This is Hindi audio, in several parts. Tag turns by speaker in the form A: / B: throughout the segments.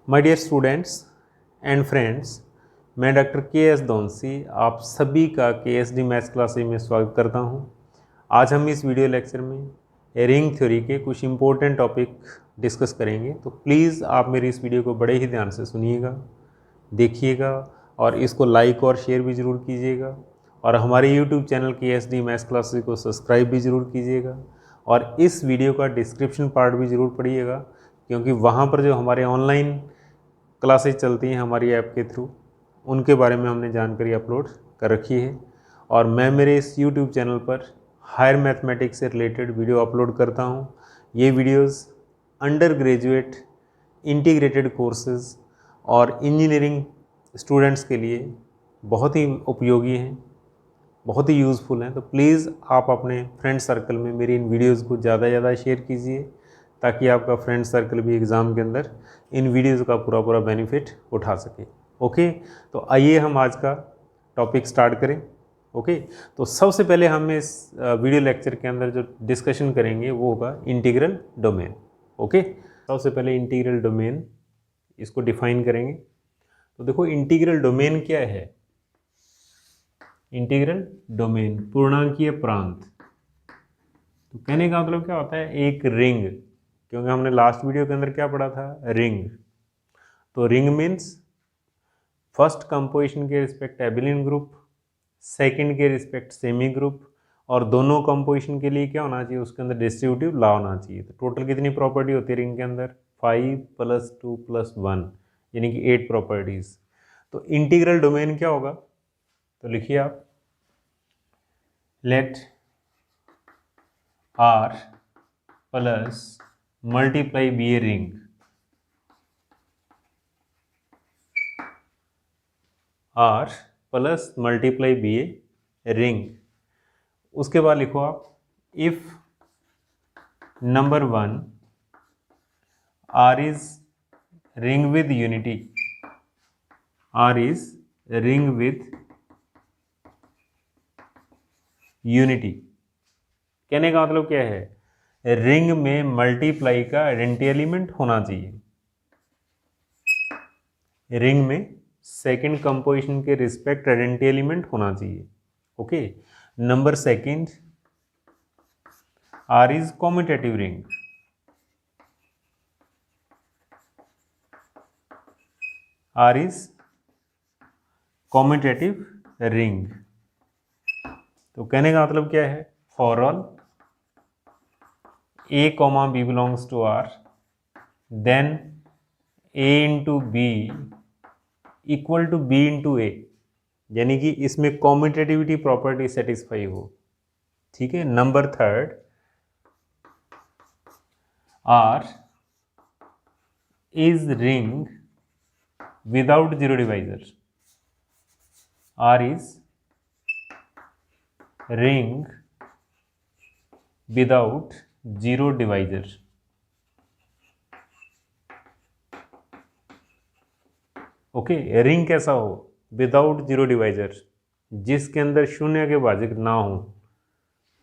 A: My dear students and friends, मैं डॉक्टर के.एस. दौंसी आप सभी का के.एस.डी. मैथ्स क्लासेज में स्वागत करता हूं। आज हम इस वीडियो लेक्चर में रिंग थ्योरी के कुछ इम्पोर्टेंट टॉपिक डिस्कस करेंगे, तो प्लीज़ आप मेरी इस वीडियो को बड़े ही ध्यान से सुनिएगा, देखिएगा और इसको लाइक और शेयर भी ज़रूर कीजिएगा और हमारे यूट्यूब चैनल के.एस.डी. मैथ्स क्लासेज को सब्सक्राइब भी ज़रूर कीजिएगा और इस वीडियो का डिस्क्रिप्शन पार्ट भी ज़रूर पढ़िएगा, क्योंकि वहाँ पर जो हमारे ऑनलाइन क्लासेज चलती हैं हमारी ऐप के थ्रू, उनके बारे में हमने जानकारी अपलोड कर रखी है। और मैं मेरे इस YouTube चैनल पर हायर मैथमेटिक्स से रिलेटेड वीडियो अपलोड करता हूँ। ये videos under graduate integrated courses और इंजीनियरिंग स्टूडेंट्स के लिए बहुत ही उपयोगी हैं, बहुत ही यूज़फुल हैं। तो प्लीज़ आप अपने फ्रेंड सर्कल में मेरी इन वीडियोज़ को ज़्यादा से ज़्यादा शेयर कीजिए, ताकि आपका फ्रेंड सर्कल भी एग्ज़ाम के अंदर इन वीडियोज़ का पूरा बेनिफिट उठा सके। ओके, तो आइए हम आज का टॉपिक स्टार्ट करें। ओके, तो सबसे पहले हम इस वीडियो लेक्चर के अंदर जो डिस्कशन करेंगे वो होगा इंटीग्रल डोमेन। ओके, सबसे पहले इंटीग्रल डोमेन इसको डिफाइन करेंगे। तो देखो, इंटीग्रल डोमेन क्या है? इंटीग्रल डोमेन पूर्णांकीय प्रांत। तो कहने का मतलब क्या होता है? एक रिंग, क्योंकि हमने लास्ट वीडियो के अंदर क्या पढ़ा था? रिंग। तो रिंग मीन्स फर्स्ट कंपोजिशन के रिस्पेक्ट एबिलियन ग्रुप, सेकंड के रिस्पेक्ट सेमी ग्रुप, और दोनों कंपोजिशन के लिए क्या होना चाहिए? उसके अंदर डिस्ट्रीब्यूटिव लॉ होना चाहिए। तो टोटल कितनी प्रॉपर्टी होती है रिंग के अंदर? 5 + 2 + 1, यानी कि 8 प्रॉपर्टीज। तो इंटीग्रल डोमेन क्या होगा? तो लिखिए आप, let R plus multiply be a ring. R plus multiply be a ring. उसके बाद लिखो आप, if number 1 R is ring with unity, R is ring with unity. कहने का मतलब क्या है? रिंग में मल्टीप्लाई का आइडेंटिटी एलिमेंट होना चाहिए। रिंग में सेकंड कंपोजिशन के रिस्पेक्ट आइडेंटिटी एलिमेंट होना चाहिए। Okay, number second, R is commutative ring. R is commutative ring. तो कहने का मतलब क्या है? For all A, B belongs to R, then A into B equal to B into A, यानी कि इसमें कॉम्यूटेटिविटी प्रॉपर्टी सेटिस्फाई हो। ठीक है। Number third, R is ring without zero divisor. R is ring without zero divisor. Okay, ring कैसा हो? विदाउट जीरो डिवाइजर, जिसके अंदर शून्य के भाजक ना हो।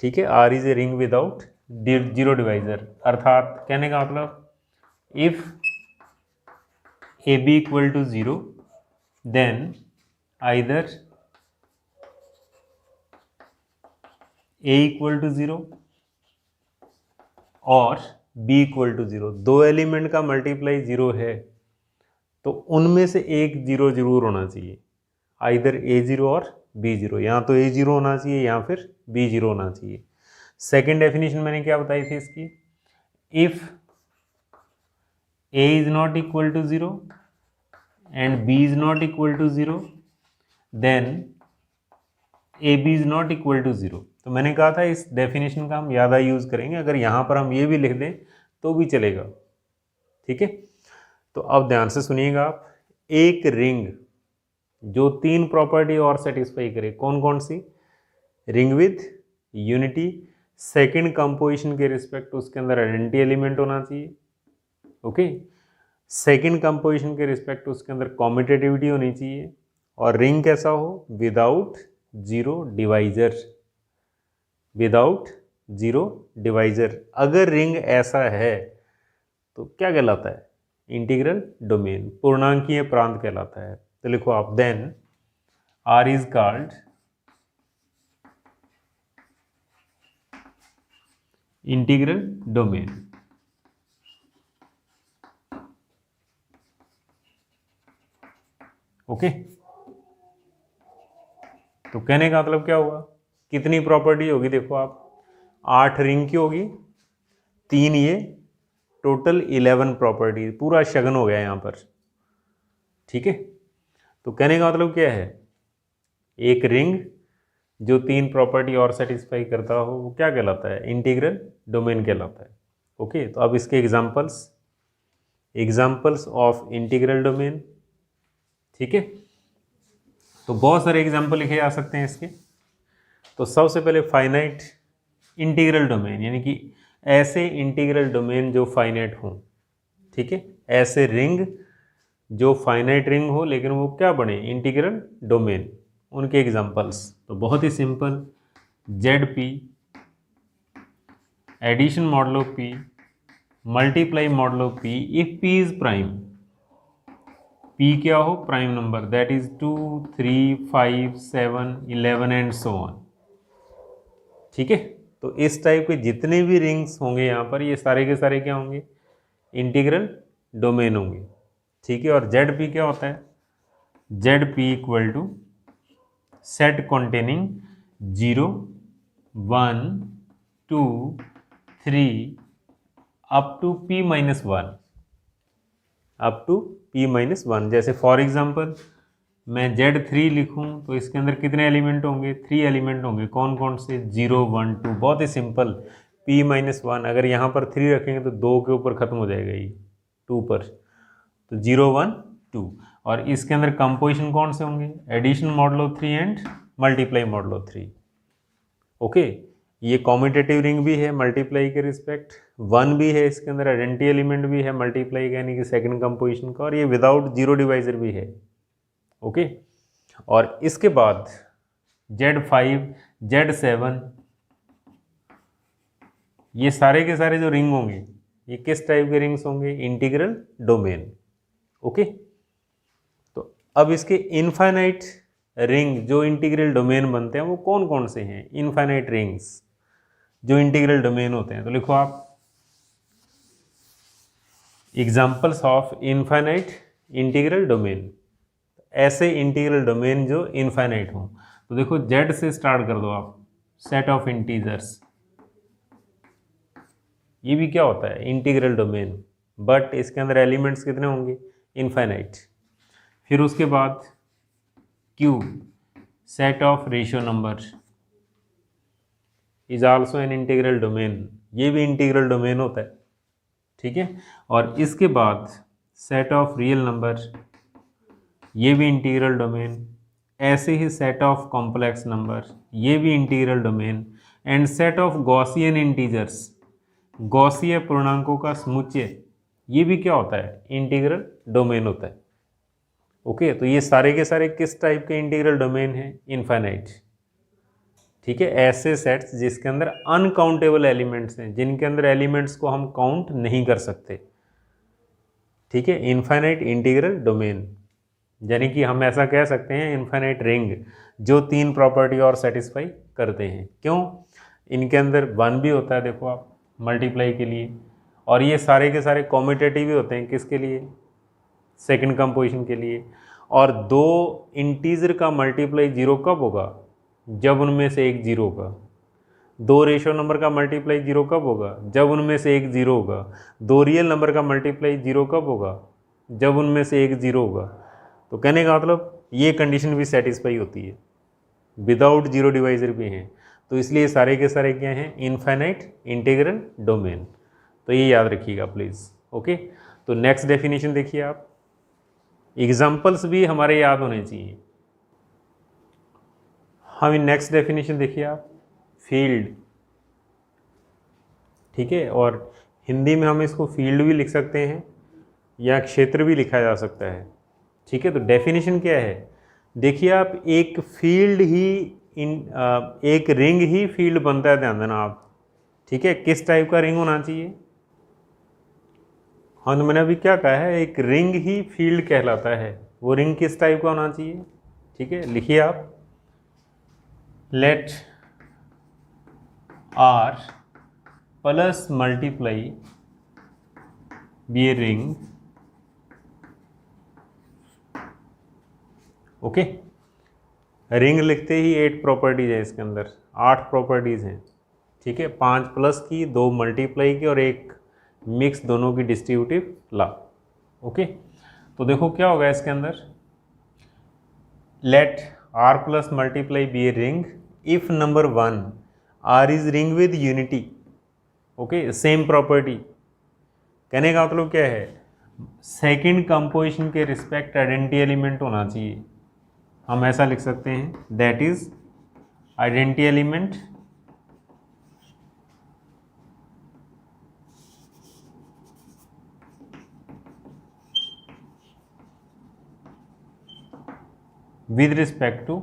A: ठीक है, R is a ring without zero divisor. अर्थात कहने का मतलब, if a b equal to 0, then either A equal to 0 और B इक्वल टू 0। दो एलिमेंट का मल्टीप्लाई 0 है, तो उनमें से एक 0 जरूर होना चाहिए, आइदर A0 और B0। या तो A0 होना चाहिए या फिर B0 होना चाहिए। सेकेंड डेफिनेशन मैंने क्या बताई थी इसकी? If A is not equal to 0 and B is not equal to 0, then AB is not equal to 0। तो मैंने कहा था इस डेफिनेशन का हम ज़्यादा यूज़ करेंगे। अगर यहाँ पर हम ये भी लिख दें तो भी चलेगा। ठीक है, तो अब ध्यान से सुनिएगा आप। एक रिंग जो 3 प्रॉपर्टी और सेटिस्फाई करे, कौन कौन सी? Ring with unity, second composition के रिस्पेक्ट उसके अंदर आइडेंटिटी एलिमेंट होना चाहिए। ओके, सेकंड कंपोजिशन के रिस्पेक्ट उसके अंदर कॉम्यूटेटिविटी होनी चाहिए, और रिंग कैसा हो? Without zero divisor. Without zero divisor. अगर रिंग ऐसा है तो क्या कहलाता है? इंटीग्रल डोमेन, पूर्णांकीय प्रांत कहलाता है। तो लिखो आप, then R is called integral domain. Okay, तो कहने का मतलब क्या हुआ, कितनी प्रॉपर्टी होगी, देखो आप, 8 रिंग की होगी, 3 ये, टोटल 11 प्रॉपर्टी, पूरा शगन हो गया यहाँ पर। ठीक है, तो कहने का मतलब क्या है, एक रिंग जो 3 प्रॉपर्टी और सेटिस्फाई करता हो वो क्या कहलाता है, इंटीग्रल डोमेन कहलाता है। ओके, तो अब इसके एग्जाम्पल्स ऑफ इंटीग्रल डोमेन। ठीक है, तो बहुत सारे एग्जाम्पल लिखे जा सकते हैं इसके। तो सबसे पहले फाइनाइट इंटीग्रल डोमेन, यानी कि ऐसे इंटीग्रल डोमेन जो फाइनाइट हों। ठीक है, ऐसे रिंग जो फाइनाइट रिंग हो लेकिन वो क्या बने, इंटीग्रल डोमेन, उनके एग्जाम्पल्स। तो बहुत ही simple, z p addition modulo of p multiply modulo of p if p is prime, p क्या हो, prime number, that is 2 3 5 7 11 and so on. ठीक है, तो इस टाइप के जितने भी रिंग्स होंगे यहाँ पर, ये सारे के सारे क्या होंगे, इंटीग्रल डोमेन होंगे। ठीक है, और जेड पी क्या होता है, Z P equal to set containing 0 1 2 3 up to p minus 1, up to p minus 1। जैसे फॉर एग्जांपल मैं Z3 लिखूं तो इसके अंदर कितने एलिमेंट होंगे, 3 एलिमेंट होंगे। कौन कौन से, 0 1 2। बहुत ही सिंपल, p माइनस 1, अगर यहाँ पर 3 रखेंगे तो 2 के ऊपर खत्म हो जाएगा ये 2 पर, तो 0 1 2। और इसके अंदर कंपोजिशन कौन से होंगे, addition modulo 3 and multiply modulo 3। Okay, ये कॉम्यूटेटिव रिंग भी है मल्टीप्लाई के रिस्पेक्ट, 1 भी है इसके अंदर, आइडेंटिटी एलिमेंट भी है मल्टीप्लाई का, यानी कि सेकंड कंपोजिशन का, और ये विदाउट जीरो डिवाइजर भी है। ओके, और इसके बाद Z5 Z7, ये सारे के सारे जो रिंग होंगे ये किस टाइप के रिंग्स होंगे, इंटीग्रल डोमेन। ओके, तो अब इसके इनफाइनाइट रिंग जो इंटीग्रल डोमेन बनते हैं वो कौन कौन से हैं, इनफाइनाइट रिंग्स जो इंटीग्रल डोमेन होते हैं। तो लिखो आप, examples of infinite integral domain, ऐसे इंटीग्रल डोमेन जो इनफाइनाइट हों। तो देखो, Z से स्टार्ट कर दो आप, सेट ऑफ इंटीजर्स, ये भी क्या होता है, इंटीग्रल डोमेन, बट इसके अंदर एलिमेंट्स कितने होंगे, इनफाइनाइट। फिर उसके बाद Q, set of ratio number, is also an integral domain, ये भी इंटीग्रल डोमेन होता है। ठीक है, और इसके बाद सेट ऑफ रियल नंबर, ये भी इंटीग्रल डोमेन। ऐसे ही सेट ऑफ कॉम्प्लेक्स नंबर, ये भी integral domain. And set of Gaussian integers, Gaussian पूर्णांकों का समुच्चय, ये भी क्या होता है, इंटीग्रल डोमेन होता है। ओके, तो ये सारे के सारे किस टाइप के इंटीग्रल डोमेन हैं, इनफाइनाइट। ठीक है, ऐसे सेट्स जिसके अंदर अनकाउंटेबल एलिमेंट्स हैं, जिनके अंदर एलिमेंट्स को हम काउंट नहीं कर सकते। ठीक है, इनफाइनाइट इंटीग्रल डोमेन, यानी कि हम ऐसा कह सकते हैं इनफाइनाइट रिंग जो 3 प्रॉपर्टी और सेटिस्फाई करते हैं। क्यों, इनके अंदर 1 भी होता है, देखो आप, मल्टीप्लाई के लिए, और ये सारे के सारे कॉम्यूटेटिव भी होते हैं, किसके लिए, सेकंड कंपोजिशन के लिए। और 2 इंटीजर का मल्टीप्लाई 0 कब होगा, जब उनमें से एक 0 होगा। 2 रेशियो नंबर का मल्टीप्लाई 0 कब होगा, जब उनमें से एक 0 होगा। 2 रियल नंबर का मल्टीप्लाई 0 कब होगा, जब उनमें से एक 0 होगा। तो कहने का मतलब ये कंडीशन भी सेटिस्फाई होती है, विदाउट जीरो डिवाइजर भी हैं। तो इसलिए सारे के सारे क्या हैं, इनफाइनाइट इंटीग्रल डोमेन। तो ये याद रखिएगा प्लीज़। ओके, तो नेक्स्ट डेफिनेशन देखिए आप, एग्जाम्पल्स भी हमारे याद होने चाहिए। हम नेक्स्ट डेफिनेशन देखिए आप, फील्ड। ठीक है, और हिंदी में हम इसको फील्ड भी लिख सकते हैं या क्षेत्र भी लिखा जा सकता है। ठीक है, तो डेफिनेशन क्या है, देखिए आप, एक फील्ड ही एक रिंग ही फील्ड बनता है, ध्यान देना आप। ठीक है, किस टाइप का रिंग होना चाहिए, हाँ, तो मैंने अभी क्या कहा है, एक रिंग ही फील्ड कहलाता है। वो रिंग किस टाइप का होना चाहिए? ठीक है, लिखिए आप, let R plus multiply be a ring. Okay, ring लिखते ही 8 प्रॉपर्टीज है इसके अंदर, 8 प्रॉपर्टीज हैं। ठीक है, 5 प्लस की, 2 मल्टीप्लाई की और एक मिक्स दोनों की डिस्ट्रीब्यूटिव ला। ओके, तो देखो क्या होगा इसके अंदर, let R plus multiply be a ring if number 1 R is ring with unity. Okay, same property. कहने का मतलब क्या है, सेकंड कंपोजिशन के रिस्पेक्ट आइडेंटिटी एलिमेंट होना चाहिए। हम ऐसा लिख सकते हैं, that is identity element with respect to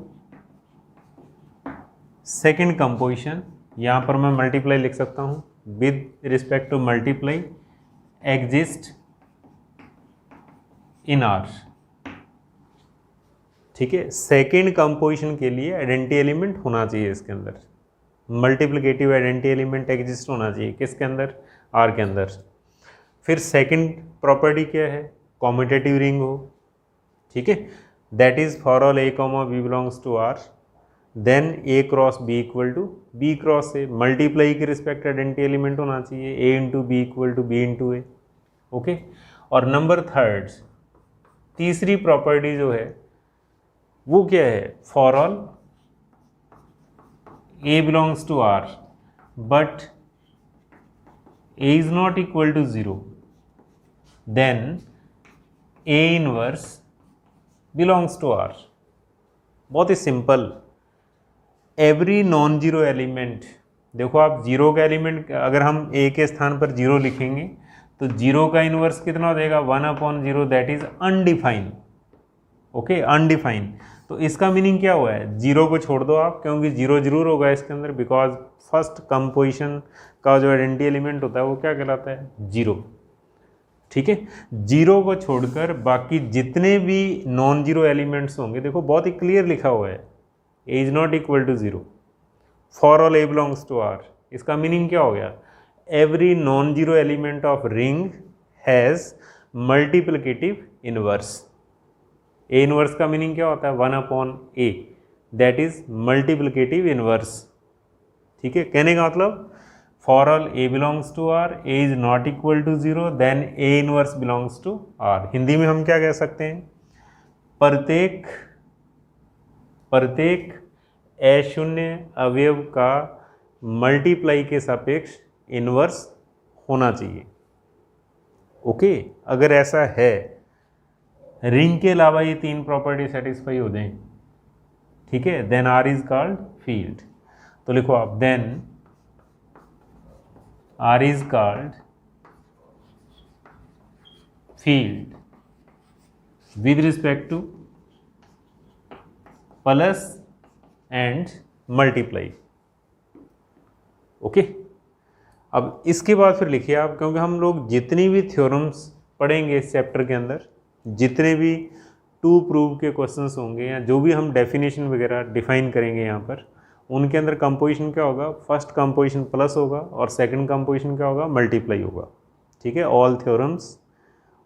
A: second composition. यहाँ पर मैं मल्टीप्लाई लिख सकता हूँ, with respect to multiply exist in R. ठीक है, सेकेंड कंपोजिशन के लिए आइडेंटिटी एलिमेंट होना चाहिए इसके अंदर, मल्टीप्लिकेटिव आइडेंटिटी एलिमेंट एग्जिस्ट होना चाहिए किसके अंदर, आर के अंदर। फिर सेकंड प्रॉपर्टी क्या है, कॉम्यूटेटिव रिंग हो। ठीक है, that is for all a comma b belongs to R, then a cross b equal to b cross a. Multiply के रिस्पेक्ट आइडेंटिटी एलिमेंट होना चाहिए, a into b equal to b into a. Okay, और नंबर थर्ड, तीसरी प्रॉपर्टी जो है वो क्या है, for all a belongs to R but a is not equal to 0, then a inverse belongs to R. बहुत ही simple, every non zero element, देखो आप जीरो का एलिमेंट अगर हम ए के स्थान पर 0 लिखेंगे तो 0 का इनवर्स कितना हो जाएगा, 1/0, that is undefine. Okay, undefine. तो इसका मीनिंग क्या हुआ है, 0 को छोड़ दो आप, क्योंकि 0 जरूर होगा इसके अंदर, बिकॉज फर्स्ट कंपोजिशन का जो आइडेंटिटी एलिमेंट होता है वो क्या कहलाता है, 0। ठीक है, 0 को छोड़कर बाकी जितने भी नॉन जीरो एलिमेंट्स होंगे, देखो बहुत ही क्लियर लिखा हुआ है, a is not equal to 0, for all a belongs to R. इसका मीनिंग क्या हो गया, every non zero element of ring has multiplicative inverse. A inverse का मीनिंग क्या होता है, 1/a, that is multiplicative inverse. ठीक है, कहने का मतलब for all a belongs to R, a is not equal to 0, then a inverse belongs to R. Hindi में हम क्या कह सकते हैं, प्रत्येक अशून्य अवयव का मल्टीप्लाई के सापेक्ष इनवर्स होना चाहिए। ओके, अगर ऐसा है, रिंग के अलावा ये 3 प्रॉपर्टी सेटिस्फाई हो जाएं, ठीक है, then R is called field. तो लिखो आप, then R is called field with respect to plus and multiply. Okay, अब इसके बाद फिर लिखिए आप, क्योंकि हम लोग जितनी भी थ्योरम्स पढ़ेंगे इस चैप्टर के अंदर, जितने भी टू प्रूव के क्वेश्चंस होंगे या जो भी हम डेफिनेशन वगैरह डिफाइन करेंगे यहाँ पर, उनके अंदर कंपोजिशन क्या होगा, फर्स्ट कंपोजिशन प्लस होगा और सेकंड कंपोजिशन क्या होगा, मल्टीप्लाई होगा। ठीक है, all theorems,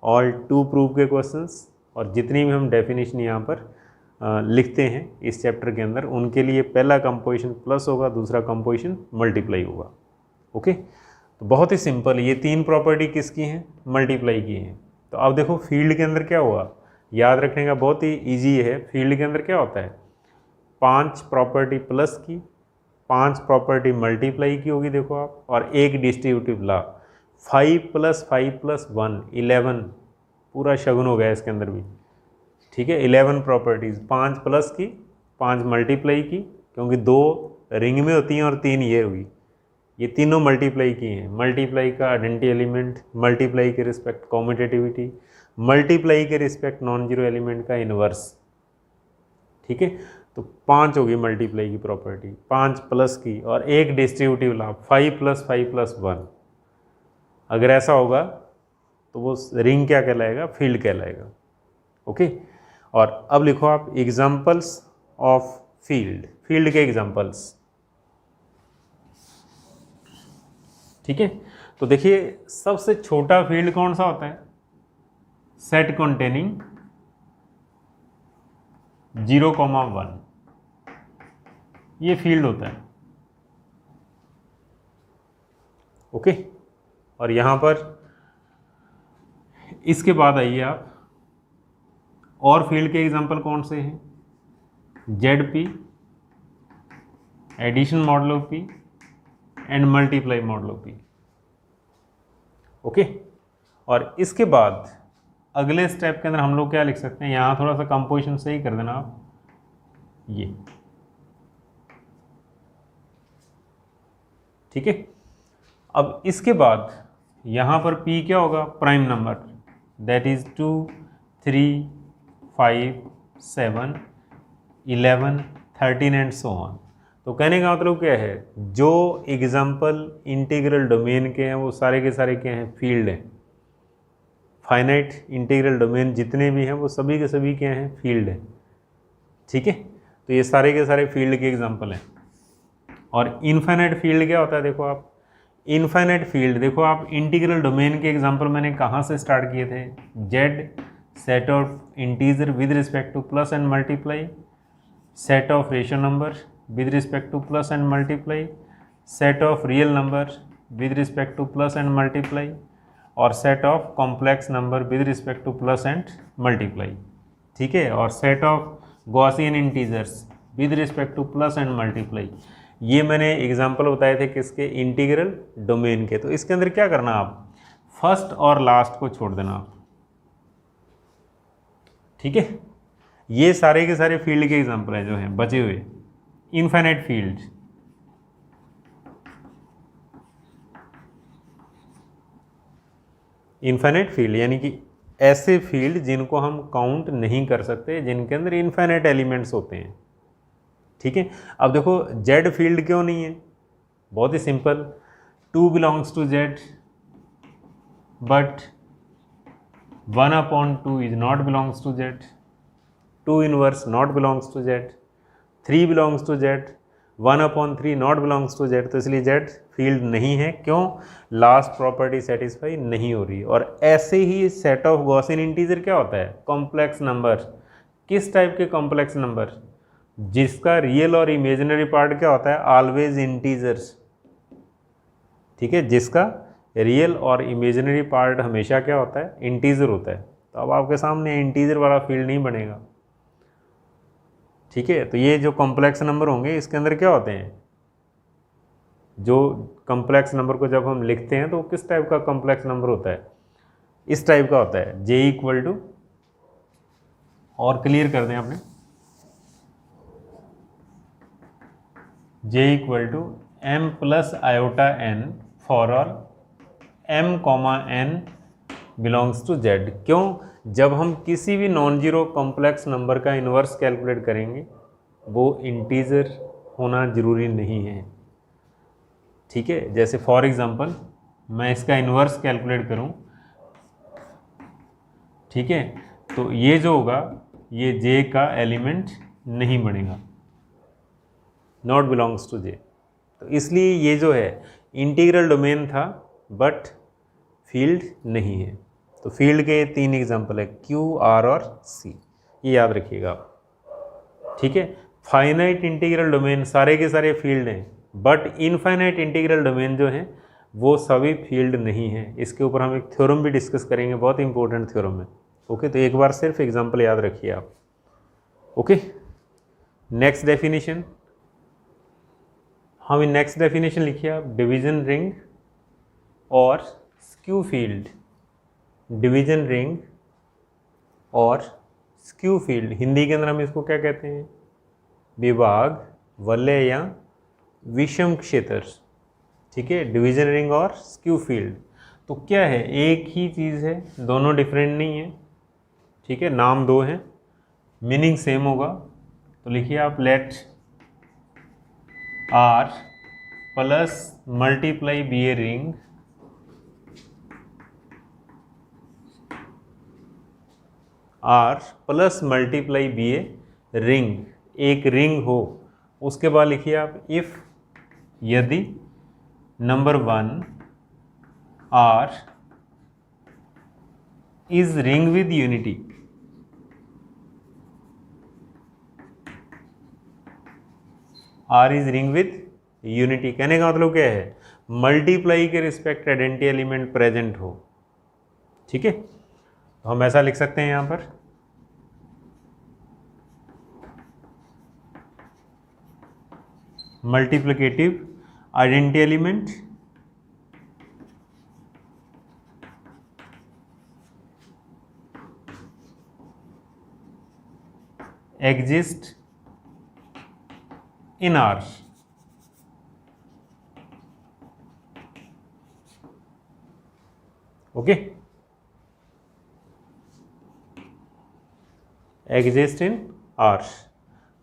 A: all to prove के क्वेश्चंस और जितनी भी हम डेफिनेशन यहाँ पर लिखते हैं इस चैप्टर के अंदर, उनके लिए पहला कंपोजिशन प्लस होगा, दूसरा कंपोजिशन मल्टीप्लाई होगा। ओके, तो बहुत ही सिंपल, ये 3 प्रॉपर्टी किसकी हैं, मल्टीप्लाई की हैं। तो अब देखो फील्ड के अंदर क्या हुआ, याद रखने का बहुत ही इजी है। फील्ड के अंदर क्या होता है, 5 प्रॉपर्टी प्लस की, 5 प्रॉपर्टी मल्टीप्लाई की होगी, देखो आप, और एक डिस्ट्रीब्यूटिव ला, 5 + 5 + 1 11, पूरा शगुन हो गया इसके अंदर भी। ठीक है, 11 प्रॉपर्टीज़, 5 प्लस की, 5 मल्टीप्लाई की, क्योंकि 2 रिंग में होती हैं और 3 ये हुई, ये तीनों मल्टीप्लाई की हैं। मल्टीप्लाई का आइडेंटिटी एलिमेंट, मल्टीप्लाई के रिस्पेक्ट कॉम्यूटेटिविटी, मल्टीप्लाई के रिस्पेक्ट नॉन जीरो एलिमेंट का इनवर्स। ठीक है, तो 5 होगी मल्टीप्लाई की प्रॉपर्टी, 5 प्लस की और एक डिस्ट्रीब्यूटिव लाभ 5 + 5 + 1। अगर ऐसा होगा तो वो रिंग क्या कहलाएगा, फील्ड कहलाएगा। ओके, और अब लिखो आप एग्जाम्पल्स ऑफ फील्ड, फील्ड के एग्जाम्पल्स। ठीक है, तो देखिए सबसे छोटा फील्ड कौन सा होता है, सेट कंटेनिंग 0,1, ये फील्ड होता है। ओके, और यहां पर इसके बाद आइए आप, और फील्ड के एग्जांपल कौन से हैं, ZP, addition modulo P and multiply modulo P। Okay, और इसके बाद अगले स्टेप के अंदर हम लोग क्या लिख सकते हैं, यहां थोड़ा सा कंपोजिशन सही कर देना आप, ये ठीक है। अब इसके बाद यहां पर P क्या होगा, prime number, that is 2, 3, 5, 7, 11, 13 and so on. तो कहने का मतलब क्या है, जो एग्जाम्पल इंटीग्रल डोमेन के हैं वो सारे के सारे क्या हैं, फील्ड हैं। फाइनाइट इंटीग्रल डोमेन जितने भी हैं वो सभी के सभी क्या हैं, फील्ड हैं। ठीक है, तो ये सारे के सारे फील्ड के एग्जाम्पल हैं। और इनफाइनाइट फील्ड क्या होता है, देखो आप इनफाइनाइट फील्ड, देखो आप इंटीग्रल डोमेन के एग्जाम्पल मैंने कहाँ से स्टार्ट किए थे, Z set of integer with respect to plus and multiply, set of ratio number with respect to plus and multiply, set of real number with respect to plus and multiply, और set of complex number with respect to plus and multiply। ठीक है, और set of Gaussian integers with respect to plus and multiply। ये मैंने एग्जाम्पल बताए थे किसके, इंटीग्रल डोमेन के। तो इसके अंदर क्या करना, आप फर्स्ट और लास्ट को छोड़ देना आप। ठीक है, ये सारे के सारे फील्ड के एग्जाम्पल हैं जो हैं बचे हुए। इनफाइनाइट फील्ड, इनफाइनाइट फील्ड यानी कि ऐसे फील्ड जिनको हम काउंट नहीं कर सकते, जिनके अंदर इनफाइनाइट एलिमेंट्स होते हैं। ठीक है, अब देखो जेड फील्ड क्यों नहीं है, बहुत ही simple, 2 belongs to Z but 1/2 is not belongs to Z, 2 inverse not belongs to Z, 3 belongs to Z, 1/3 not belongs to Z. तो इसलिए जेड फील्ड नहीं है। क्यों, लास्ट प्रॉपर्टी सेटिस्फाई नहीं हो रही। और ऐसे ही सेट ऑफ गॉसियन इंटीजर क्या होता है, कॉम्प्लेक्स नंबर। किस टाइप के कॉम्प्लेक्स नंबर, जिसका रियल और इमेजिनरी पार्ट क्या होता है, ऑलवेज इंटीजर्स। ठीक है, जिसका रियल और इमेजिनरी पार्ट हमेशा क्या होता है, इंटीजर होता है। तो अब आपके सामने इंटीजर वाला फील्ड नहीं बनेगा। ठीक है, तो ये जो कॉम्प्लेक्स नंबर होंगे इसके अंदर क्या होते हैं, जो कॉम्प्लेक्स नंबर को जब हम लिखते हैं तो किस टाइप का कॉम्प्लेक्स नंबर होता है, इस टाइप का होता है, जे इक्वल टू, और क्लियर कर दें आपने, j equal to m plus iota n for all m comma n belongs to z। क्यों, जब हम किसी भी नॉन जीरो कॉम्प्लेक्स नंबर का इन्वर्स कैलकुलेट करेंगे वो इंटीजर होना ज़रूरी नहीं है। ठीक है, जैसे फॉर एग्जांपल मैं इसका इन्वर्स कैलकुलेट करूं, ठीक है, तो ये जो होगा ये j का एलिमेंट नहीं बनेगा, नॉट बिलोंग्स टू j। तो इसलिए ये जो है इंटीग्रल डोमेन था बट फील्ड नहीं है। तो फील्ड के 3 एग्जांपल है, Q, R और C, ये याद रखिएगा आप। ठीक है, फाइनाइट इंटीग्रल डोमेन सारे के सारे फील्ड हैं, बट इनफाइनाइट इंटीग्रल डोमेन जो हैं वो सभी फील्ड नहीं हैं। इसके ऊपर हम एक थ्योरम भी डिस्कस करेंगे, बहुत इंपॉर्टेंट थ्योरम है। ओके, तो एक बार सिर्फ एग्जांपल याद रखिए आप। ओके, नेक्स्ट डेफिनेशन, हम नेक्स्ट डेफिनेशन लिखिए आप, डिवीजन रिंग और स्क्यू फील्ड। डिवीजन रिंग और स्क्यू फील्ड, हिंदी के अंदर हम इसको क्या कहते हैं, विभाग, वलय या विषम क्षेत्र। ठीक है, डिवीजन रिंग और स्क्यू फील्ड तो क्या है, एक ही चीज़ है, दोनों डिफरेंट नहीं है। ठीक है, नाम दो हैं, मीनिंग सेम होगा। तो लिखिए आप, let R plus multiply be a ring R plus multiply be a ring, एक रिंग हो। उसके बाद लिखिए आप इफ, यदि number 1 R is ring with unity, R is ring with unity, कहने का मतलब क्या है, मल्टीप्लाई के रिस्पेक्ट आइडेंटिटी एलिमेंट प्रेजेंट हो। ठीक है, तो हम ऐसा लिख सकते हैं यहां पर, multiplicative identity element exist in R। Okay, exist in R,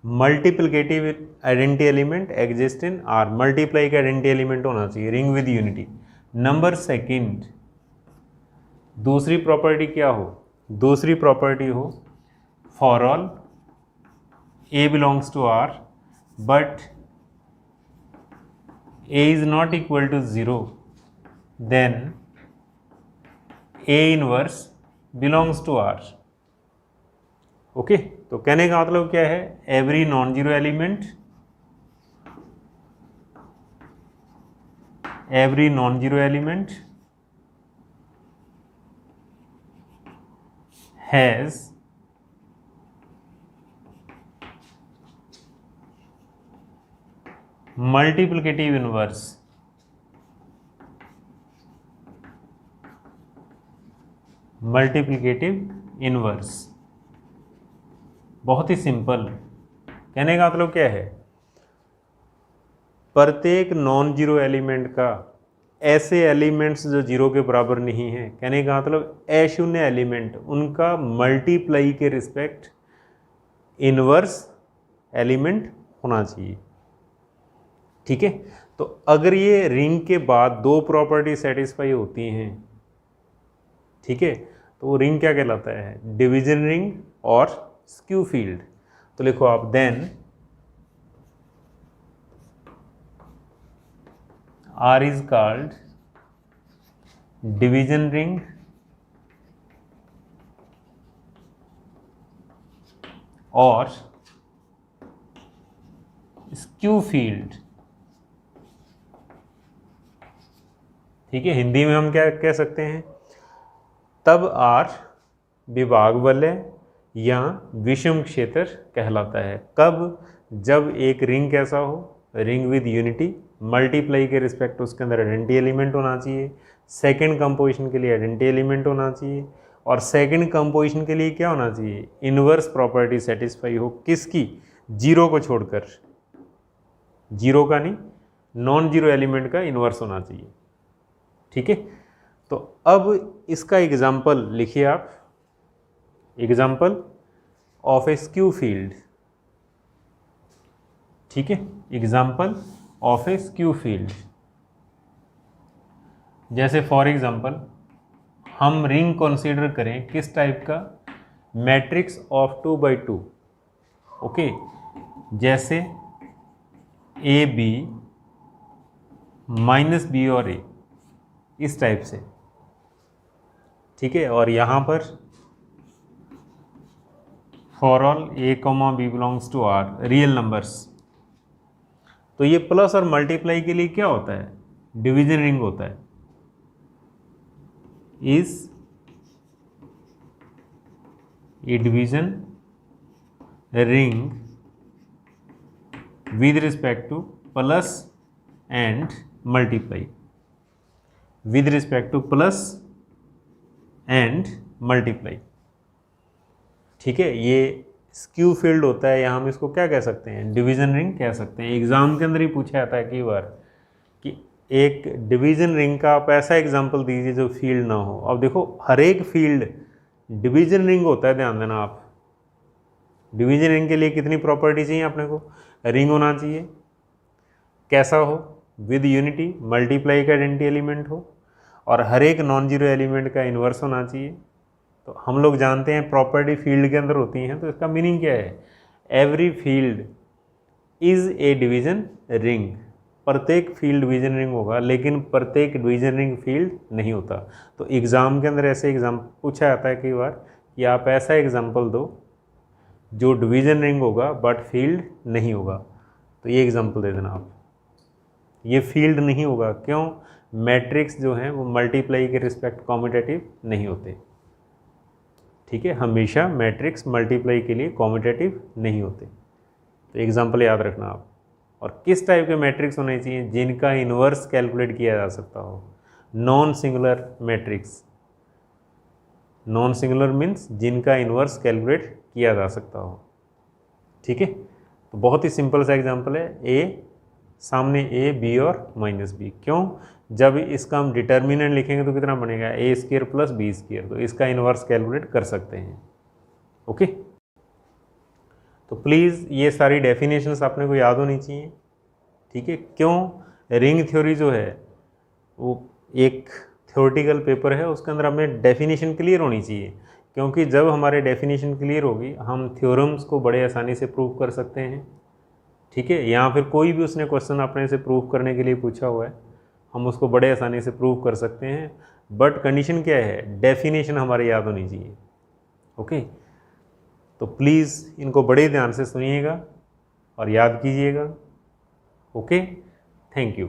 A: multiplicative identity element exist in are, multiply का आइडेंटिटी एलिमेंट होना चाहिए, ring with unity. Number second, दूसरी प्रॉपर्टी क्या हो, दूसरी प्रॉपर्टी हो for all A belongs to R but A is not equal to 0, then A inverse belongs to R। Okay, तो कहने का मतलब क्या है, every non zero element, every non zero element has multiplicative inverse, multiplicative inverse. बहुत ही सिंपल, कहने का मतलब क्या है, प्रत्येक नॉन जीरो एलिमेंट का ऐसे एलिमेंट्स जो जीरो के बराबर नहीं है, कहने का मतलब अशून्य एलिमेंट, उनका मल्टीप्लाई के रिस्पेक्ट इनवर्स एलिमेंट होना चाहिए। ठीक है, तो अगर ये रिंग के बाद दो प्रॉपर्टी सेटिस्फाई होती हैं, ठीक है, तो वो रिंग क्या कहलाता है, डिवीजन रिंग और स्क्यू फील्ड। तो लिखो आप then R is called division ring और स्क्यू फील्ड। ठीक है, हिंदी में हम क्या कह सकते हैं, तब आर विभाग वलय या विषम क्षेत्र कहलाता है। कब, जब एक रिंग कैसा हो, रिंग विद यूनिटी, मल्टीप्लाई के रिस्पेक्ट उसके अंदर आइडेंटिटी एलिमेंट होना चाहिए, सेकंड कंपोजिशन के लिए आइडेंटिटी एलिमेंट होना चाहिए, और सेकंड कंपोजिशन के लिए क्या होना चाहिए, इनवर्स प्रॉपर्टी सेटिस्फाई हो, किसकी, जीरो को छोड़कर, जीरो का नहीं, नॉन जीरो एलिमेंट का इनवर्स होना चाहिए। ठीक है, तो अब इसका एग्जाम्पल लिखिए आप, example of A skew field. ठीक है, example of A skew field, जैसे फॉर एग्जाम्पल हम रिंग कंसीडर करें किस टाइप का, मैट्रिक्स ऑफ 2x2। ओके, जैसे ए बी माइनस बी और ए, इस टाइप से। ठीक है, और यहां पर for all a comma b belongs to R, real numbers. तो ये प्लस और मल्टीप्लाई के लिए क्या होता है, डिवीजन रिंग होता है। Is A division ring with respect to plus and multiply, with respect to plus and multiply। ठीक है, ये स्क्यू फील्ड होता है, या हम इसको क्या कह सकते हैं, डिवीजन रिंग कह सकते हैं। एग्जाम के अंदर ही पूछा जाता है कई बार कि एक डिवीजन रिंग का आप ऐसा एग्जांपल दीजिए जो फील्ड ना हो। अब देखो, हर एक फील्ड डिवीजन रिंग होता है, ध्यान देना आप। डिवीजन रिंग के लिए कितनी प्रॉपर्टी चाहिए अपने को, रिंग होना चाहिए, कैसा हो, विद यूनिटी, मल्टीप्लाई का आइडेंटिटी एलिमेंट हो, और हर एक नॉन जीरो एलिमेंट का इन्वर्स होना चाहिए। तो हम लोग जानते हैं प्रॉपर्टी फील्ड के अंदर होती हैं, तो इसका मीनिंग क्या है? Every field is A division ring. प्रत्येक फील्ड डिवीजन रिंग होगा, लेकिन प्रत्येक डिवीजन रिंग फील्ड नहीं होता। तो एग्ज़ाम के अंदर ऐसे एग्जाम पूछा जाता है कई बार कि आप ऐसा एग्जाम्पल दो जो डिवीजन रिंग होगा बट फील्ड नहीं होगा। तो ये एग्जाम्पल दे देना आप, ये फील्ड नहीं होगा। क्यों? मैट्रिक्स जो हैं वो मल्टीप्लाई के रिस्पेक्ट कॉम्यूटेटिव नहीं होते। ठीक है, हमेशा मैट्रिक्स मल्टीप्लाई के लिए कॉम्यूटेटिव नहीं होते। तो एग्जाम्पल याद रखना आप। और किस टाइप के मैट्रिक्स होने चाहिए? जिनका इन्वर्स कैलकुलेट किया जा सकता हो। Non singular matrix, non singular means जिनका इन्वर्स कैलकुलेट किया जा सकता हो। ठीक है, तो बहुत ही सिंपल सा एग्जांपल है, ए सामने ए बी और माइनस बी। क्यों? जब इसका हम डिटर्मिनेंट लिखेंगे तो कितना बनेगा? ए स्क्वायर प्लस बी स्क्वायर। तो इसका इन्वर्स कैलकुलेट कर सकते हैं। ओके, तो प्लीज़ ये सारी डेफिनेशंस आपने को याद होनी चाहिए। ठीक है, क्यों? रिंग थ्योरी जो है वो एक थ्योरेटिकल पेपर है, उसके अंदर हमें डेफिनेशन क्लियर होनी चाहिए। क्योंकि जब हमारे डेफिनेशन क्लियर होगी हम थ्योरम्स को बड़े आसानी से प्रूव कर सकते हैं। ठीक है, या फिर कोई भी उसने क्वेश्चन अपने से प्रूव करने के लिए पूछा हुआ है, हम उसको बड़े आसानी से प्रूव कर सकते हैं। बट कंडीशन क्या है? डेफिनेशन हमारी याद होनी चाहिए। ओके, तो प्लीज़ इनको बड़े ध्यान से सुनिएगा और याद कीजिएगा। Okay, thank you.